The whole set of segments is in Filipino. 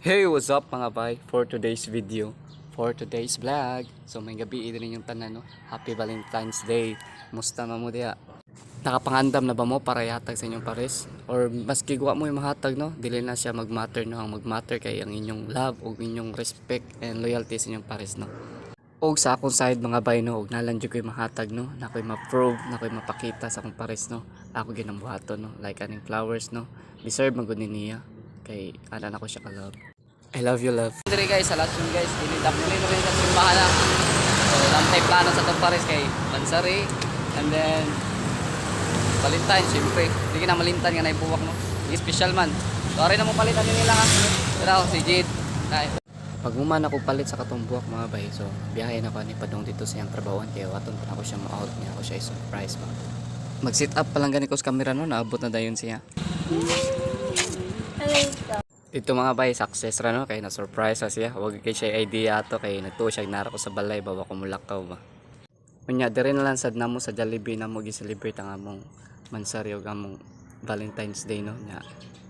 Hey, what's up mga bay? For today's video, for today's vlog. So may gabi din yung tanan, no? Happy Valentine's Day. Musta na mo diya? Nakapangandam na ba mo para ihatag sa inyong pares? Or mas gigwa mo yung mahatag, no? Dili na siya mag-matter, no? Ang mag-matter kay ang inyong love o inyong respect and loyalty sa inyong pares, no? Og sa akong side mga bay, no? Og nalandyo ko yung mahatag, no? Na ko'y ma-prove, na ko'y mapakita sa akong pares, no? Ako ginambuhato, no? Like aning flowers, no? Deserve magud ni niya. Kay ana na ko siya ka-love. I love you, love. Dire guys, sa last one guys, dinidap mo rin sa simbahan na. So, lantay plano sa itong pares kay Bansari. And then, Valentine, syempre. Hindi na malintan nga na ibuwak, no? Hindi special man. Sorry na mo palitan yun nila, ha? Pero ako, si Jade. Pag uman ako palit sa katong buwak, mga bay, so, biyahe na ko ni Padong dito sa iyang trabahoan. Kaya waton pa ako siya ma-out niya. Ako siya i-surprise pa. Mag-sit up pa lang ganito sa camera, no? Naabot na dayon siya. Dito mga bay, success ra no kay na surprise ra siya. Wag kay siya idea ato kay nagtuo siya nara ko sa balay bawa ko mulakaw ba. Unya dire na lang sad namo sa Jollibee na mo gi-celebrate ang among mansaryo gamong Valentine's Day no nya.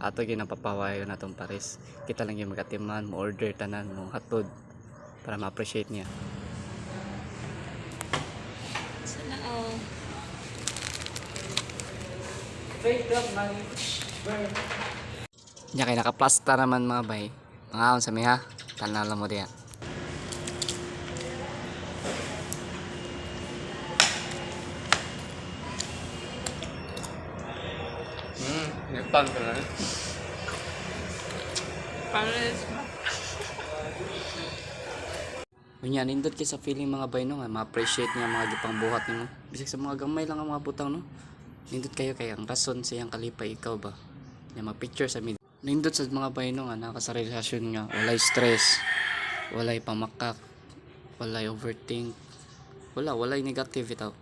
Ato ginapapawayo natong pares. Kita lang yung magatiman, mo order tanan mo hatod para ma-appreciate niya. Sana all. Nya kay nakaplasta naman mga bay. Mga sa miha, tanala mo diya. Nagpan ka na. Pares. Unya nindot kay sa feeling mga bay no nga ma-appreciate niya mga gipang buhat nimo. Bisag sa mga gamay lang ang mga butang no. Nindot kayo kay ang rason siyang kalipay ikaw ba. Nya mag-picture sa media. Nindot sa mga bay no nga naka sa relasyon nga walay stress, walay pamakak, walay overthink. Walay negative itaw.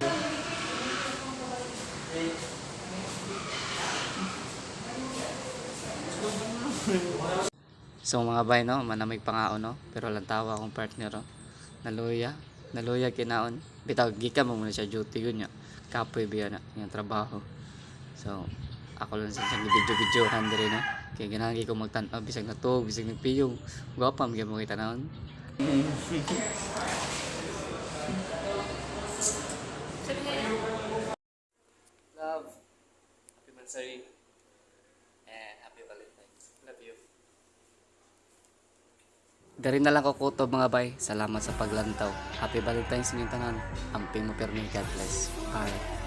So mga bay no, manamig pangaon no, pero lantawa akong partner no. Naluya kinaon. Bitaw gikan mo muna siya duty yun nya. Kapoy biya na yung trabaho. So ako lang sa video kan dire no. Kaya ganahan ko magtan-aw bisag natug, bisag nagpiyong. Gwapa mo gyud mo kita naon. Love. Happy Mansari. And happy Valentine's. Love you. Dari na lang ko kutob mga bay. Salamat sa paglantaw. Happy Valentine's inyong tanan. Amping mo permi. God bless. Bye.